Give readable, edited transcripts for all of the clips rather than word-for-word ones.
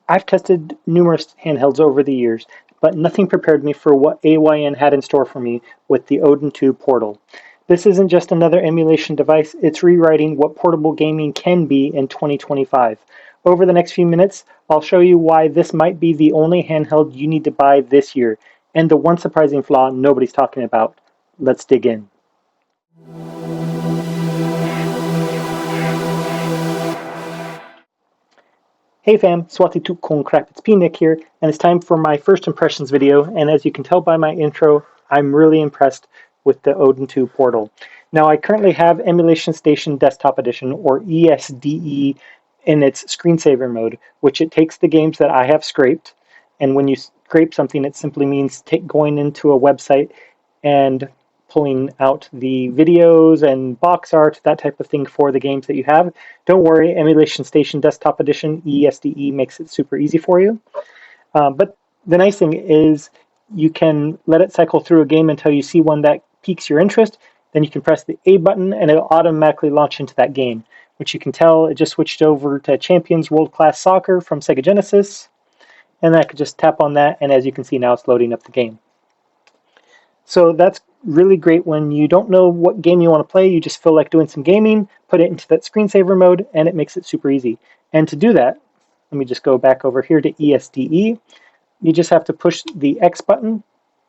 I've tested numerous handhelds over the years, but nothing prepared me for what AYN had in store for me with the Odin 2 Portal. This isn't just another emulation device, it's rewriting what portable gaming can be in 2025. Over the next few minutes, I'll show you why this might be the only handheld you need to buy this year, and the one surprising flaw nobody's talking about. Let's dig in. Hey fam, Swati Tuk Kong Crap, it's P-Nick here, and it's time for my first impressions video, and as you can tell by my intro, I'm really impressed with the Odin 2 Portal. Now I currently have Emulation Station Desktop Edition, or ESDE, in its screensaver mode, which it takes the games that I have scraped, and when you scrape something, it simply means going into a website and pulling out the videos and box art, that type of thing for the games that you have. Don't worry, Emulation Station Desktop Edition, ESDE, makes it super easy for you. But the nice thing is you can let it cycle through a game until you see one that piques your interest. Then you can press the A button and it'll automatically launch into that game, which you can tell it just switched over to Champions World Class Soccer from Sega Genesis. And I could just tap on that, and as you can see now, it's loading up the game. So that's really great when you don't know what game you want to play, you just feel like doing some gaming, put it into that screensaver mode, and it makes it super easy. And to do that, let me just go back over here to ESDE. You just have to push the X button,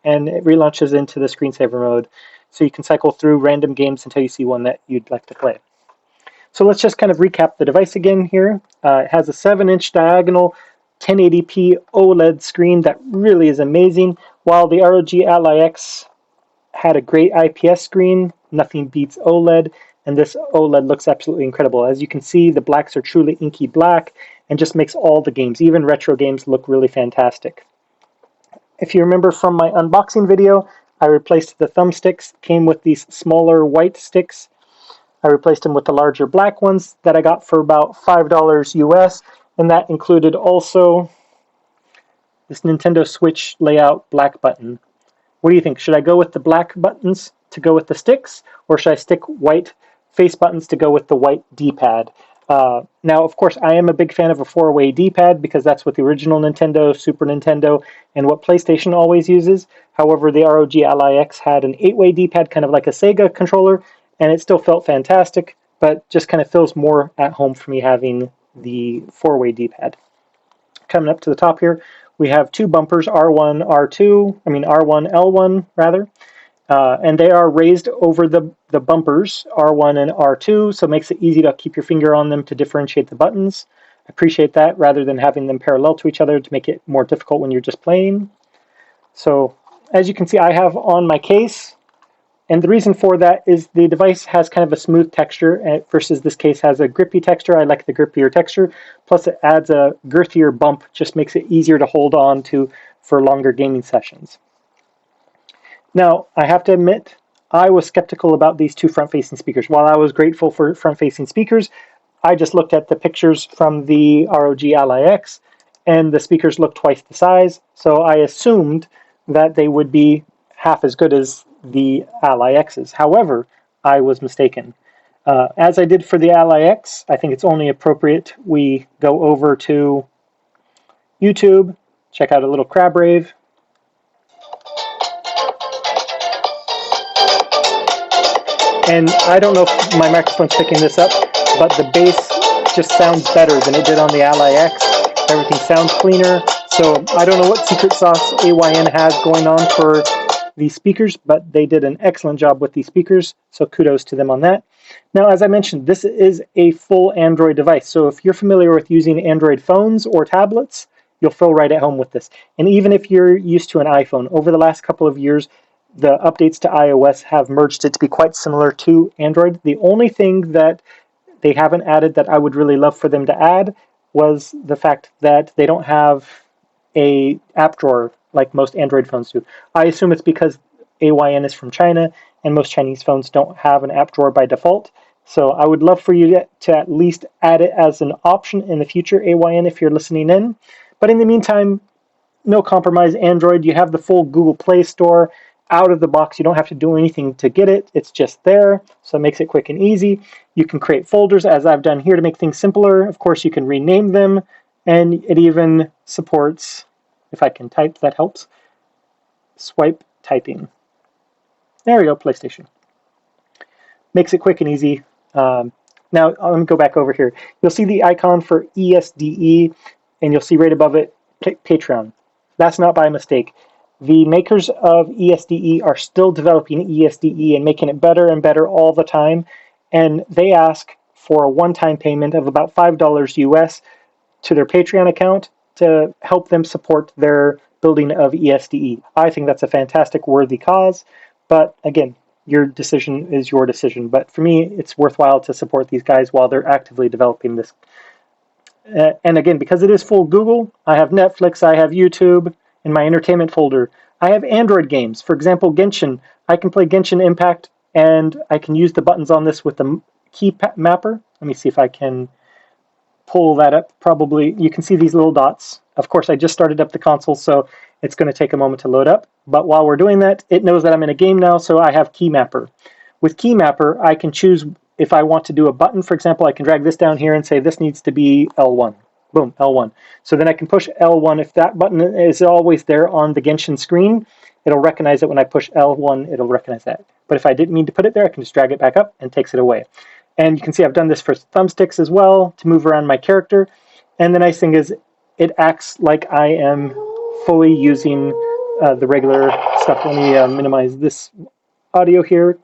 and it relaunches into the screensaver mode. So you can cycle through random games until you see one that you'd like to play. So let's just kind of recap the device again here. It has a 7-inch diagonal 1080p OLED screen that really is amazing. While the ROG Ally X had a great IPS screen, nothing beats OLED, and this OLED looks absolutely incredible. As you can see, the blacks are truly inky black and just makes all the games, even retro games, look really fantastic. If you remember from my unboxing video, I replaced the thumbsticks, came with these smaller white sticks. I replaced them with the larger black ones that I got for about $5 US, and that included also this Nintendo Switch layout black button. What do you think? Should I go with the black buttons to go with the sticks, or should I stick white face buttons to go with the white D-pad? Now, of course, I am a big fan of a 4-way D-pad because that's what the original Nintendo, Super Nintendo, and what PlayStation always uses. However, the ROG Ally X had an 8-way D-pad, kind of like a Sega controller, and it still felt fantastic, but just kind of feels more at home for me having the 4-way D-pad. Coming up to the top here, we have two bumpers, R1, L1 rather, and they are raised over the bumpers, R1 and R2, so it makes it easy to keep your finger on them to differentiate the buttons. I appreciate that rather than having them parallel to each other to make it more difficult when you're just playing. So as you can see, I have on my case, and the reason for that is the device has kind of a smooth texture versus this case has a grippy texture. I like the grippier texture. Plus it adds a girthier bump, just makes it easier to hold on to for longer gaming sessions. Now, I have to admit, I was skeptical about these two front-facing speakers. While I was grateful for front-facing speakers, I just looked at the pictures from the ROG Ally X, and the speakers looked twice the size, so I assumed that they would be half as good as the Ally X's. However, I was mistaken. As I did for the Ally X, I think it's only appropriate we go over to YouTube, check out a little crab rave. And I don't know if my microphone's picking this up, but the bass just sounds better than it did on the Ally X. Everything sounds cleaner. So I don't know what secret sauce AYN has going on for these speakers, but they did an excellent job with these speakers, so kudos to them on that. Now, as I mentioned, this is a full Android device, so if you're familiar with using Android phones or tablets, you'll feel right at home with this. And even if you're used to an iPhone, over the last couple of years, the updates to iOS have merged it to be quite similar to Android. The only thing that they haven't added that I would really love for them to add was the fact that they don't have a app drawer like most Android phones do. I assume it's because AYN is from China and most Chinese phones don't have an app drawer by default. So I would love for you to at least add it as an option in the future, AYN, if you're listening in. But in the meantime, no compromise Android. You have the full Google Play Store out of the box. You don't have to do anything to get it. It's just there, so it makes it quick and easy. You can create folders, as I've done here, to make things simpler. Of course, you can rename them And it even supports, if I can type, that helps, swipe typing. There we go, PlayStation. Makes it quick and easy. Now, let me go back over here. You'll see the icon for ESDE, and you'll see right above it, Patreon. That's not by mistake. The makers of ESDE are still developing ESDE and making it better and better all the time, and they ask for a one-time payment of about $5 US to their Patreon account to help them support their building of ESDE. I think that's a fantastic, worthy cause, but again, your decision is your decision. But for me, it's worthwhile to support these guys while they're actively developing this. And again, because it is full Google, I have Netflix, I have YouTube in my entertainment folder. I have Android games. For example, Genshin. I can play Genshin Impact, and I can use the buttons on this with the key mapper. Let me see if I can pull that up. Probably you can see these little dots. Of course, I just started up the console, so it's going to take a moment to load up. But while we're doing that, it knows that I'm in a game now, so I have key mapper. With key mapper, I can choose if I want to do a button. For example, I can drag this down here and say this needs to be L1. Boom, L1. So then I can push L1. If that button is always there on the Genshin screen, it'll recognize it when I push L1, it'll recognize that. But if I didn't mean to put it there, I can just drag it back up and takes it away. And you can see I've done this for thumbsticks as well to move around my character. And the nice thing is it acts like I am fully using the regular stuff. Let me minimize this audio here.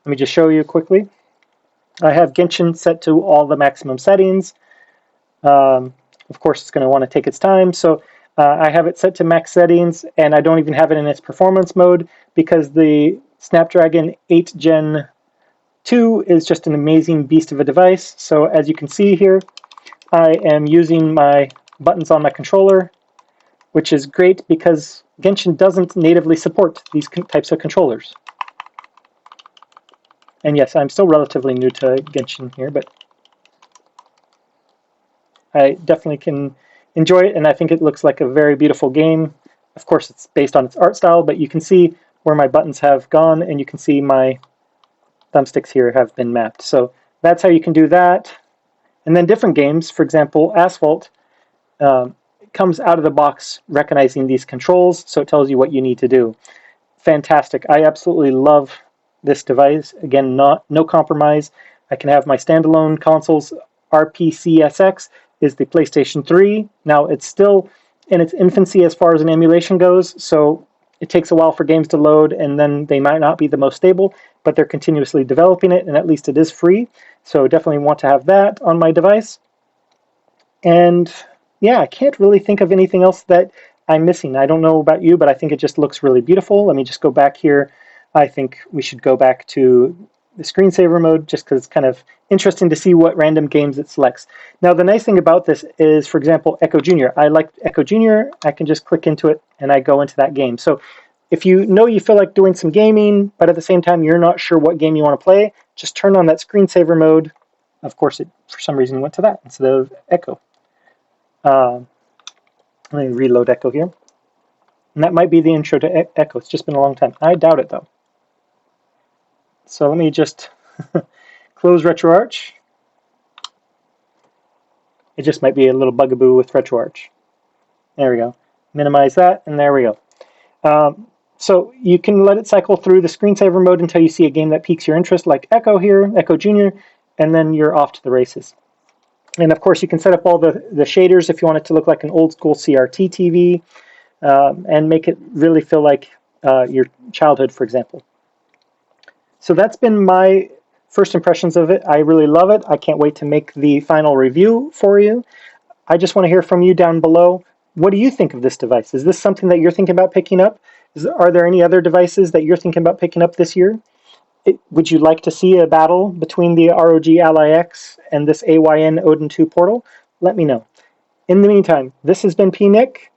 Let me just show you quickly. I have Genshin set to all the maximum settings. Of course, it's going to want to take its time. So I have it set to max settings, and I don't even have it in its performance mode because the Snapdragon 8 Gen 2 is just an amazing beast of a device. So as you can see here, I am using my buttons on my controller, which is great because Genshin doesn't natively support these types of controllers. And yes, I'm still relatively new to Genshin here, but I definitely can enjoy it, and I think it looks like a very beautiful game. Of course, it's based on its art style, but you can see where my buttons have gone, and you can see my thumbsticks here have been mapped. So that's how you can do that. And then different games, for example, Asphalt, comes out of the box recognizing these controls, so it tells you what you need to do. Fantastic. I absolutely love this device. Again, no compromise. I can have my standalone consoles. RPCSX is the PlayStation 3. Now, it's still in its infancy as far as an emulation goes, so it takes a while for games to load, and then they might not be the most stable, but they're continuously developing it, and at least it is free. So definitely want to have that on my device. And yeah, I can't really think of anything else that I'm missing. I don't know about you, but I think it just looks really beautiful. Let me just go back here. I think we should go back to the screensaver mode just because it's kind of interesting to see what random games it selects. Now, the nice thing about this is, for example, Echo Jr. I like Echo Jr. I can just click into it and I go into that game. So if you know you feel like doing some gaming, but at the same time you're not sure what game you want to play, just turn on that screensaver mode. Of course, it for some reason went to that instead of Echo. Let me reload Echo here. And that might be the intro to Echo. It's just been a long time. I doubt it, though. So let me just close RetroArch. It just might be a little bugaboo with RetroArch. There we go. Minimize that, and there we go. So you can let it cycle through the screensaver mode until you see a game that piques your interest, like Echo here, Echo Jr., and then you're off to the races. And of course, you can set up all the shaders if you want it to look like an old school CRT TV, and make it really feel like your childhood, for example. So that's been my first impressions of it. I really love it. I can't wait to make the final review for you. I just want to hear from you down below. What do you think of this device? Is this something that you're thinking about picking up? Are there any other devices that you're thinking about picking up this year? Would you like to see a battle between the ROG Ally X and this AYN Odin 2 portal? Let me know. In the meantime, this has been P. Nick.